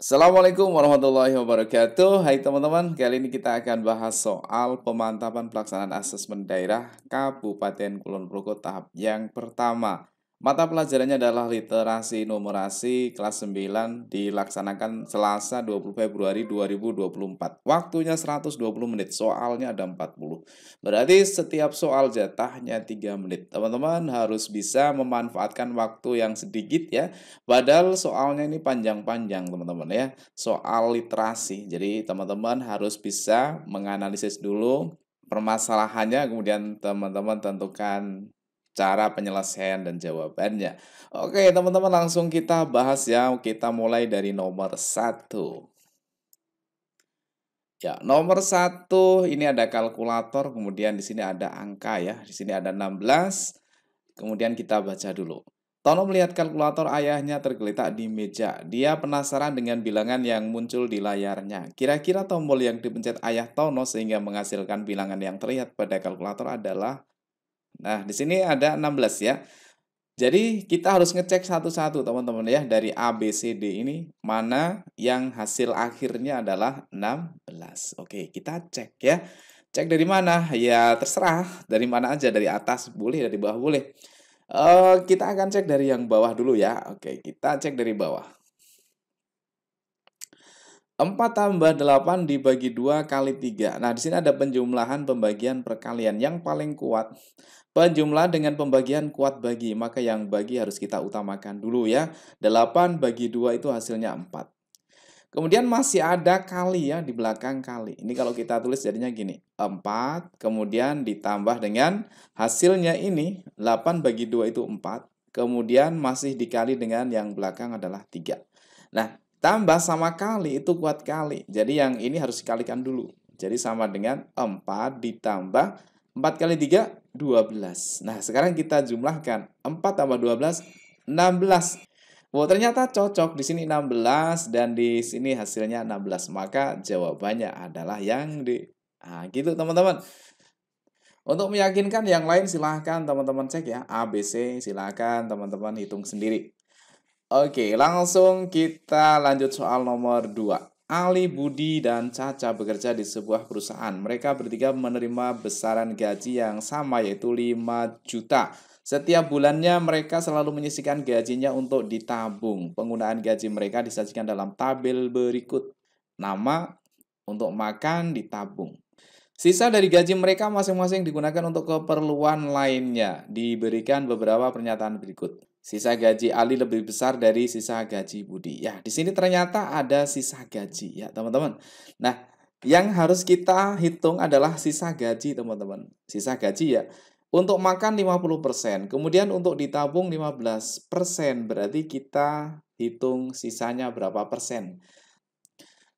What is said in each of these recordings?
Assalamualaikum warahmatullahi wabarakatuh. Hai teman-teman, kali ini kita akan bahas soal pemantapan pelaksanaan asesmen daerah Kabupaten Kulon Progo tahap yang pertama. Mata pelajarannya adalah literasi numerasi kelas 9 dilaksanakan Selasa 20 Februari 2024. Waktunya 120 menit, soalnya ada 40. Berarti setiap soal jatahnya 3 menit. Teman-teman harus bisa memanfaatkan waktu yang sedikit ya. Padahal soalnya ini panjang-panjang teman-teman ya, soal literasi. Jadi teman-teman harus bisa menganalisis dulu permasalahannya, kemudian teman-teman tentukan cara penyelesaian dan jawabannya. Oke teman-teman, langsung kita bahas ya, kita mulai dari nomor satu. Ya, nomor satu ini ada kalkulator, kemudian di sini ada angka ya, di sini ada 16. Kemudian kita baca dulu. Tono melihat kalkulator ayahnya tergeletak di meja. Dia penasaran dengan bilangan yang muncul di layarnya. Kira-kira tombol yang dipencet ayah Tono sehingga menghasilkan bilangan yang terlihat pada kalkulator adalah... Nah, di sini ada 16 ya. Jadi kita harus ngecek satu-satu teman-teman ya. Dari A, B, C, D ini mana yang hasil akhirnya adalah 16. Oke, kita cek ya. Cek dari mana? Ya terserah. Dari mana aja. Dari atas boleh, dari bawah boleh. Kita akan cek dari yang bawah dulu ya. Oke, kita cek dari bawah. 4 tambah 8 dibagi 2 kali 3. Nah, di sini ada penjumlahan pembagian perkalian. Yang paling kuat penjumlah dengan pembagian kuat bagi, maka yang bagi harus kita utamakan dulu ya. 8 bagi 2 itu hasilnya 4. Kemudian masih ada kali ya di belakang kali. Ini kalau kita tulis jadinya gini. 4 kemudian ditambah dengan hasilnya ini 8 bagi 2 itu 4. Kemudian masih dikali dengan yang belakang adalah 3. Nah, tambah sama kali itu kuat kali. Jadi yang ini harus dikalikan dulu. Jadi sama dengan 4 ditambah 4 kali 3, 12. Nah, sekarang kita jumlahkan. 4 tambah 12, 16. Oh, ternyata cocok. Di sini 16 dan di sini hasilnya 16. Maka jawabannya adalah yang D. Nah, gitu teman-teman. Untuk meyakinkan yang lain silahkan teman-teman cek ya. A, B, C silahkan teman-teman hitung sendiri. Oke, langsung kita lanjut soal nomor 2. Ali, Budi, dan Caca bekerja di sebuah perusahaan. Mereka bertiga menerima besaran gaji yang sama yaitu 5 juta. Setiap bulannya mereka selalu menyisihkan gajinya untuk ditabung. Penggunaan gaji mereka disajikan dalam tabel berikut. Nama untuk makan ditabung. Sisa dari gaji mereka masing-masing digunakan untuk keperluan lainnya. Diberikan beberapa pernyataan berikut. Sisa gaji Ali lebih besar dari sisa gaji Budi. Ya, di sini ternyata ada sisa gaji ya, teman-teman. Nah, yang harus kita hitung adalah sisa gaji, teman-teman. Sisa gaji ya. Untuk makan 50%, kemudian untuk ditabung 15%. Berarti kita hitung sisanya berapa persen.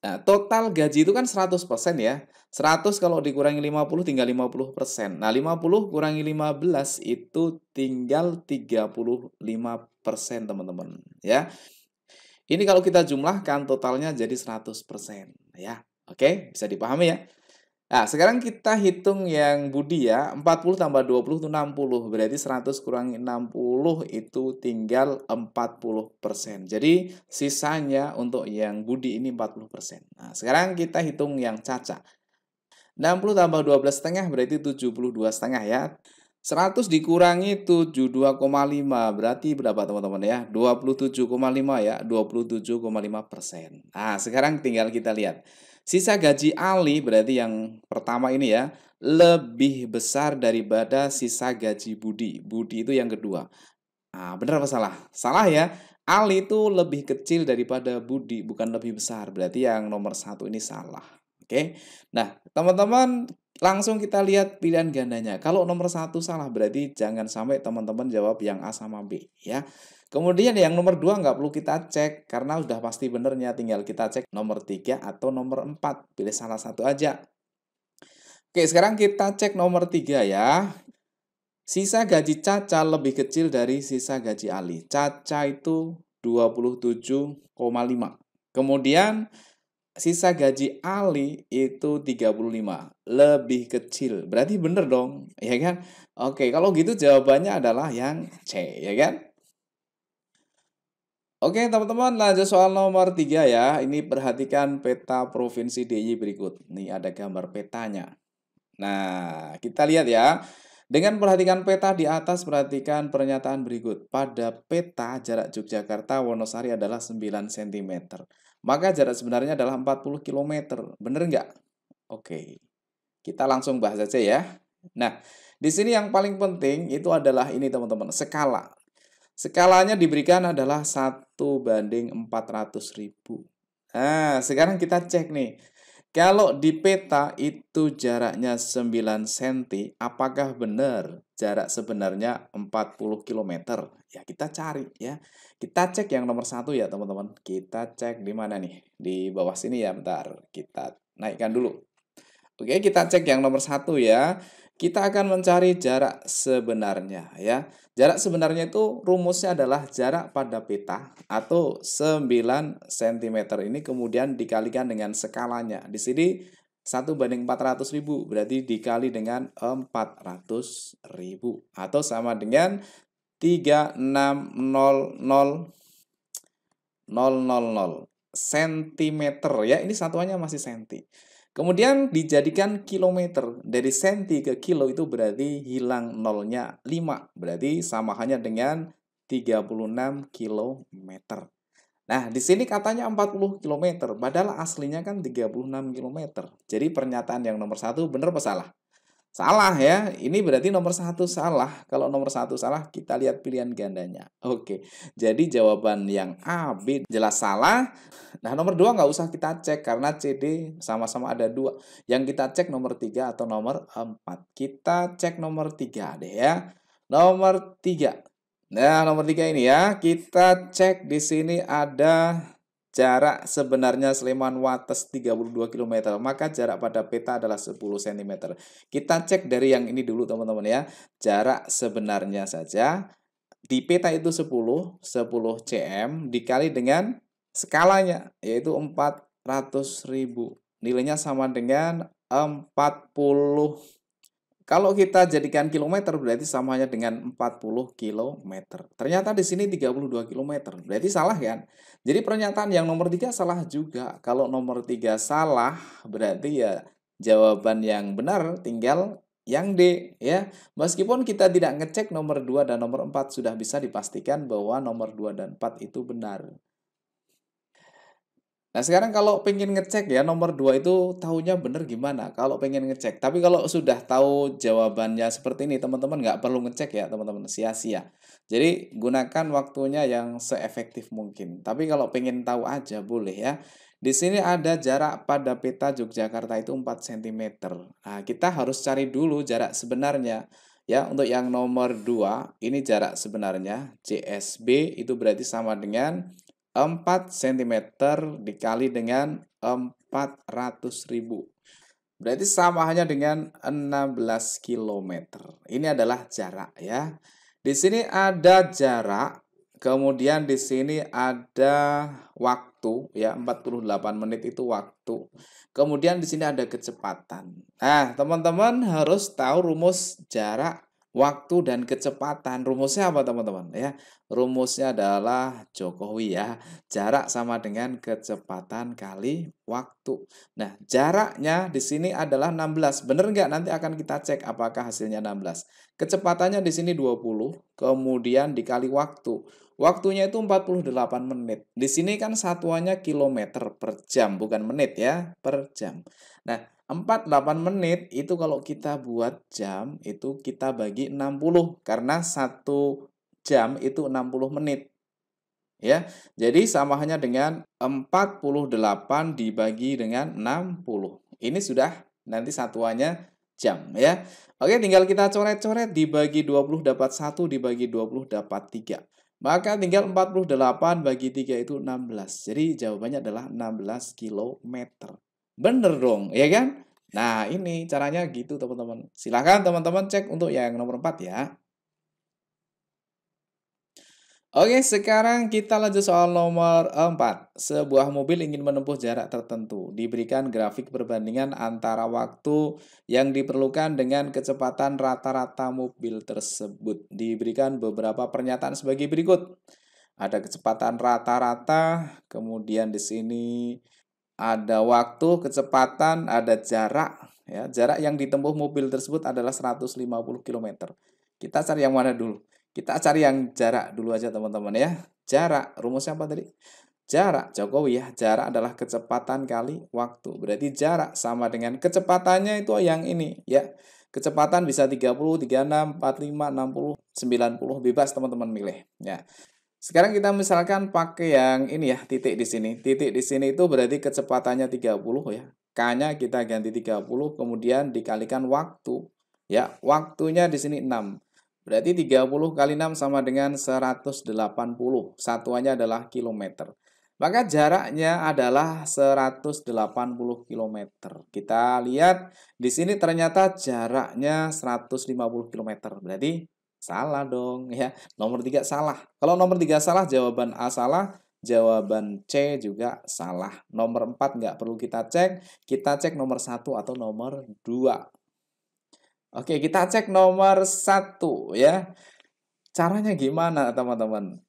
Nah, total gaji itu kan 100% ya. 100 kalau dikurangi 50 tinggal 50%. Nah, 50 kurangi 15 itu tinggal 35%, teman-teman. Ya. Ini kalau kita jumlahkan totalnya jadi 100%. Ya. Oke, bisa dipahami ya? Nah, sekarang kita hitung yang Budi ya. 40 tambah 20 itu 60. Berarti 100 kurangi 60 itu tinggal 40%. Jadi, sisanya untuk yang Budi ini 40%. Nah, sekarang kita hitung yang Caca. 60 tambah 12 setengah berarti 72 setengah ya. 100 dikurangi 72,5 berarti berapa teman-teman ya? 27,5 ya, 27,5%. Nah, sekarang tinggal kita lihat. Sisa gaji Ali berarti yang pertama ini ya, lebih besar daripada sisa gaji Budi. Budi itu yang kedua. Nah, benar apa salah? Salah ya. Ali itu lebih kecil daripada Budi, bukan lebih besar. Berarti yang nomor satu ini salah. Oke. Nah, teman-teman langsung kita lihat pilihan gandanya. Kalau nomor satu salah, berarti jangan sampai teman-teman jawab yang A sama B. Ya. Kemudian yang nomor 2 nggak perlu kita cek, karena udah pasti benernya. Tinggal kita cek nomor 3 atau nomor 4. Pilih salah satu aja. Oke, sekarang kita cek nomor 3 ya. Sisa gaji Caca lebih kecil dari sisa gaji Ali. Caca itu 27,5. Kemudian sisa gaji Ali itu 35. Lebih kecil. Berarti bener dong, ya kan? Oke, kalau gitu jawabannya adalah yang C, ya kan? Oke, teman-teman, lanjut soal nomor 3 ya. Ini perhatikan peta provinsi DIY berikut. Nih ada gambar petanya. Nah, kita lihat ya. Dengan perhatikan peta di atas, perhatikan pernyataan berikut. Pada peta, jarak Yogyakarta Wonosari adalah 9 cm. Maka jarak sebenarnya adalah 40 km. Bener nggak? Oke, kita langsung bahas aja ya. Nah, di sini yang paling penting itu adalah ini teman-teman, skala. Skalanya diberikan adalah 1/400.000. Nah, sekarang kita cek nih. Kalau di peta itu jaraknya 9 cm, apakah benar jarak sebenarnya 40 km? Ya, kita cari ya. Kita cek yang nomor satu ya, teman-teman. Kita cek di mana nih? Di bawah sini ya, bentar. Kita naikkan dulu. Oke, kita cek yang nomor satu ya. Kita akan mencari jarak sebenarnya ya. Jarak sebenarnya itu rumusnya adalah jarak pada peta atau 9 cm ini kemudian dikalikan dengan skalanya. Di sini 1/400.000 berarti dikali dengan 400.000 atau sama dengan 3600000 cm ya. Ini satuannya masih senti. Kemudian dijadikan kilometer. Dari senti ke kilo itu berarti hilang nolnya 5. Berarti samahannya dengan 36 kilometer. Nah, di sini katanya 40 kilometer. Padahal aslinya kan 36 kilometer. Jadi pernyataan yang nomor satu benar apa salah? Salah ya, ini berarti nomor satu salah. Kalau nomor satu salah, kita lihat pilihan gandanya. Oke, jadi jawaban yang A, B jelas salah. Nah, nomor 2 nggak usah kita cek karena C, D sama-sama ada 2. Yang kita cek nomor 3 atau nomor 4. Kita cek nomor 3 deh ya. Nomor 3. Nah, nomor 3 ini ya. Kita cek di sini ada jarak sebenarnya Sleman Wates 32 km. Maka jarak pada peta adalah 10 cm. Kita cek dari yang ini dulu teman-teman ya. Jarak sebenarnya saja di peta itu 10 cm dikali dengan skalanya yaitu 400.000. Nilainya sama dengan 40. Kalau kita jadikan kilometer berarti samanya dengan 40 kilometer. Ternyata di sini 32 kilometer. Berarti salah kan? Jadi pernyataan yang nomor 3 salah juga. Kalau nomor 3 salah berarti ya jawaban yang benar tinggal yang D ya. Meskipun kita tidak ngecek nomor 2 dan nomor 4 sudah bisa dipastikan bahwa nomor 2 dan 4 itu benar. Nah, sekarang kalau pengen ngecek ya nomor 2 itu tahunya bener gimana? Kalau pengen ngecek. Tapi kalau sudah tahu jawabannya seperti ini, teman-teman nggak perlu ngecek ya, teman-teman. Sia-sia. Jadi, gunakan waktunya yang seefektif mungkin. Tapi kalau pengen tahu aja boleh ya. Di sini ada jarak pada peta Yogyakarta itu 4 cm. Nah, kita harus cari dulu jarak sebenarnya. Ya, untuk yang nomor 2, ini jarak sebenarnya. CSB itu berarti sama dengan 4 cm dikali dengan 400.000. Berarti sama hanya dengan 16 km. Ini adalah jarak ya. Di sini ada jarak, kemudian di sini ada waktu ya, 48 menit itu waktu. Kemudian di sini ada kecepatan. Nah, teman-teman harus tahu rumus jarak, waktu dan kecepatan. Rumusnya apa, teman-teman? Ya, rumusnya adalah Jokowi ya. Jarak sama dengan kecepatan kali waktu. Nah, jaraknya di sini adalah 16. Benar nggak? Nanti akan kita cek apakah hasilnya 16. Kecepatannya di sini 20, kemudian dikali waktu. Waktunya itu 48 menit. Di sini kan satuannya kilometer per jam, bukan menit ya, per jam. Nah, 48 menit itu kalau kita buat jam, itu kita bagi 60. Karena 1 jam itu 60 menit. Ya, jadi samahannya dengan 48 dibagi dengan 60. Ini sudah nanti satuannya jam ya. Oke, tinggal kita coret-coret, dibagi 20 dapat 1, dibagi 20 dapat 3. Maka tinggal 48 bagi 3 itu 16. Jadi jawabannya adalah 16 kilometer. Bener dong, ya kan? Nah, ini caranya gitu teman-teman. Silahkan teman-teman cek untuk yang nomor 4 ya. Oke, sekarang kita lanjut soal nomor 4. Sebuah mobil ingin menempuh jarak tertentu. Diberikan grafik perbandingan antara waktu yang diperlukan dengan kecepatan rata-rata mobil tersebut. Diberikan beberapa pernyataan sebagai berikut. ada kecepatan rata-rata, kemudian di sini ada waktu, kecepatan, ada jarak. Ya, jarak yang ditempuh mobil tersebut adalah 150 km. Kita cari yang mana dulu? Kita cari yang jarak dulu aja teman-teman ya. Jarak, rumusnya apa tadi? Jarak, Jokowi ya. Jarak adalah kecepatan kali waktu. Berarti jarak sama dengan kecepatannya itu yang ini ya. Kecepatan bisa 30, 36, 45, 60, 90, bebas teman-teman milih. Ya. Sekarang kita misalkan pakai yang ini ya, titik di sini. Titik di sini itu berarti kecepatannya 30 ya. K-nya kita ganti 30, kemudian dikalikan waktu. Ya, waktunya di sini 6. Berarti 30 kali 6 sama dengan 180. Satuannya adalah kilometer. Maka jaraknya adalah 180 kilometer. Kita lihat di sini ternyata jaraknya 150 kilometer. Berarti salah dong ya. Nomor 3 salah. Kalau nomor 3 salah, jawaban A salah, jawaban C juga salah. Nomor 4 nggak perlu kita cek nomor 1 atau nomor 2. Oke, kita cek nomor 1 ya. Caranya gimana teman-teman?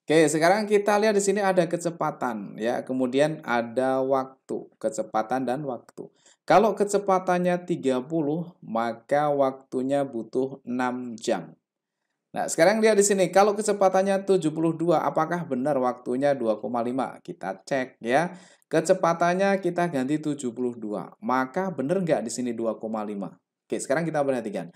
Oke, sekarang kita lihat di sini ada kecepatan ya, kemudian ada waktu, kecepatan dan waktu. Kalau kecepatannya 30, maka waktunya butuh 6 jam. Nah, sekarang lihat di sini, kalau kecepatannya 72, apakah benar waktunya 2,5? Kita cek ya. Kecepatannya kita ganti 72. Maka benar nggak di sini 2,5? Oke, sekarang kita perhatikan.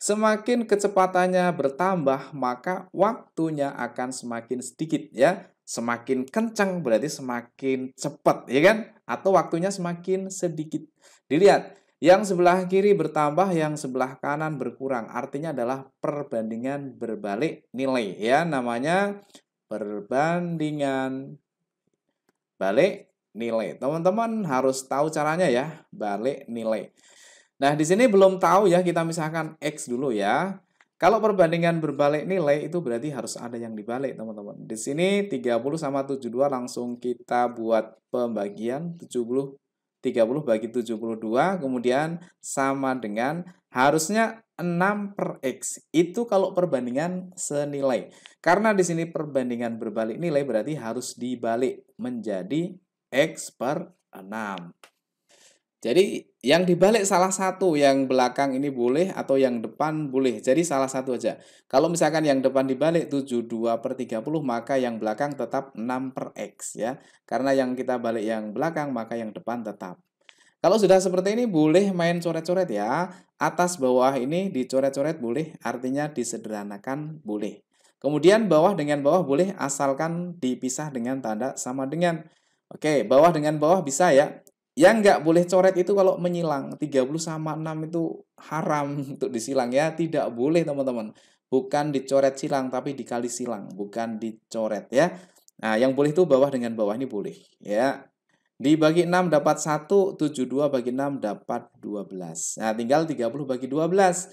Semakin kecepatannya bertambah, maka waktunya akan semakin sedikit ya. Semakin kencang berarti semakin cepat, ya kan? Atau waktunya semakin sedikit. Dilihat, yang sebelah kiri bertambah, yang sebelah kanan berkurang. Artinya adalah perbandingan berbalik nilai ya. Namanya perbandingan balik nilai. Teman-teman harus tahu caranya ya, balik nilai. Nah, di sini belum tahu ya, kita misalkan X dulu ya. Kalau perbandingan berbalik nilai itu berarti harus ada yang dibalik, teman-teman. Di sini 30 sama 72 langsung kita buat pembagian 30 bagi 72, kemudian sama dengan harusnya 6 per X. Itu kalau perbandingan senilai. Karena di sini perbandingan berbalik nilai berarti harus dibalik menjadi X per 6. Jadi yang dibalik salah satu, yang belakang ini boleh atau yang depan boleh. Jadi salah satu aja. Kalau misalkan yang depan dibalik 72 per 30, maka yang belakang tetap 6 per X ya. Karena yang kita balik yang belakang, maka yang depan tetap. Kalau sudah seperti ini boleh main coret-coret ya. Atas bawah ini dicoret-coret boleh, artinya disederhanakan boleh. Kemudian bawah dengan bawah boleh asalkan dipisah dengan tanda sama dengan. Oke, bawah dengan bawah bisa ya. Yang nggak boleh coret itu kalau menyilang. 30 sama 6 itu haram untuk disilang ya. Tidak boleh teman-teman. Bukan dicoret silang, tapi dikali silang. Bukan dicoret ya. Nah, yang boleh itu bawah dengan bawah ini boleh ya. Dibagi 6 dapat 1, 72 bagi 6 dapat 12. Nah, tinggal 30 bagi 12.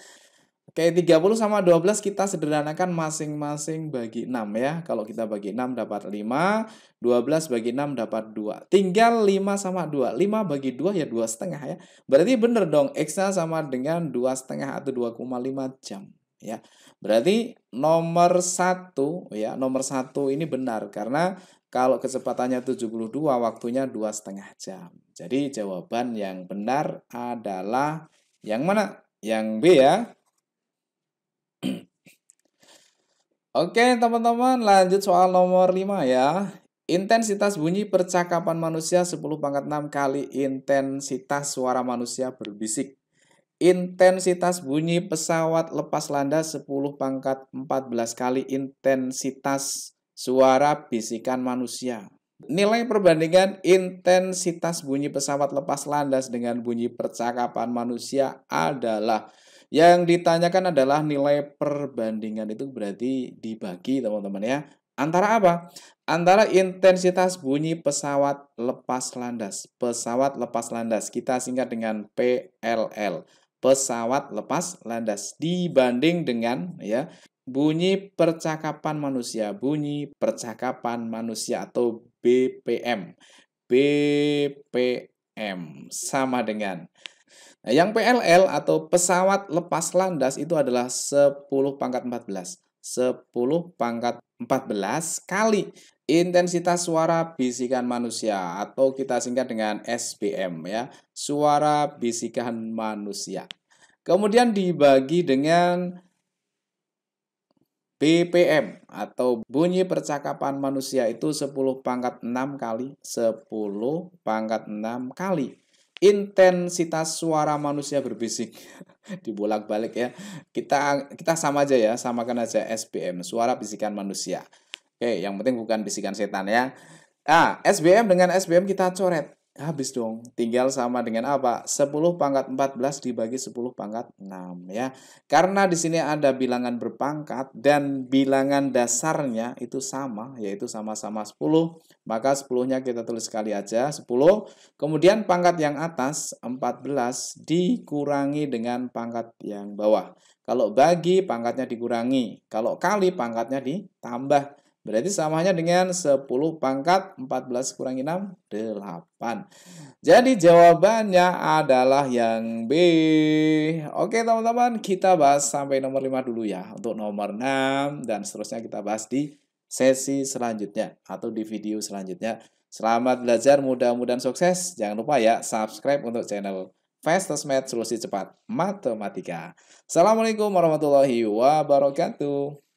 Oke, 30 sama 12 kita sederhanakan masing-masing bagi 6 ya. Kalau kita bagi 6 dapat 5, 12 bagi 6 dapat 2. Tinggal 5 sama 2. 5 bagi 2 ya 2,5 ya. Berarti benar dong, X-nya sama dengan 2,5 atau 2,5 jam ya. Berarti nomor 1 ya, nomor 1 ini benar karena kalau kecepatannya 72, waktunya 2,5 jam. Jadi jawaban yang benar adalah yang mana? Yang B ya. Oke teman-teman, lanjut soal nomor 5 ya. Intensitas bunyi percakapan manusia 10 pangkat 6 kali intensitas suara manusia berbisik. Intensitas bunyi pesawat lepas landas 10 pangkat 14 kali intensitas suara bisikan manusia. Nilai perbandingan intensitas bunyi pesawat lepas landas dengan bunyi percakapan manusia adalah, yang ditanyakan adalah nilai perbandingan itu berarti dibagi teman-teman ya. Antara apa? Antara intensitas bunyi pesawat lepas landas. Pesawat lepas landas kita singkat dengan PLL. Pesawat lepas landas dibanding dengan ya bunyi percakapan manusia, bunyi percakapan manusia atau BPM. BPM sama dengan. Nah, yang PLL atau pesawat lepas landas itu adalah 10 pangkat 14. 10 pangkat 14 kali intensitas suara bisikan manusia atau kita singkat dengan SBM ya, suara bisikan manusia. Kemudian dibagi dengan BPM atau bunyi percakapan manusia itu 10 pangkat 6 kali, 10 pangkat 6 kali intensitas suara manusia berbisik. Dibolak-balik ya. Kita sama aja ya, samakan aja SBM, suara bisikan manusia. Oke, yang penting bukan bisikan setan ya. SBM dengan SBM kita coret. Habis dong. Tinggal sama dengan apa? 10 pangkat 14 dibagi 10 pangkat 6 ya. Karena di sini ada bilangan berpangkat dan bilangan dasarnya itu sama, yaitu sama-sama 10. Maka 10-nya kita tulis sekali aja, 10. Kemudian pangkat yang atas 14 dikurangi dengan pangkat yang bawah. Kalau bagi pangkatnya dikurangi, kalau kali pangkatnya ditambah. Berarti samanya dengan 10 pangkat 14 kurangi 6, 8. Jadi jawabannya adalah yang B. Oke teman-teman, kita bahas sampai nomor 5 dulu ya. Untuk nomor 6 dan seterusnya kita bahas di sesi selanjutnya atau di video selanjutnya. Selamat belajar, mudah-mudahan sukses. Jangan lupa ya, subscribe untuk channel Fastest Math Solusi Cepat Matematika. Assalamualaikum warahmatullahi wabarakatuh.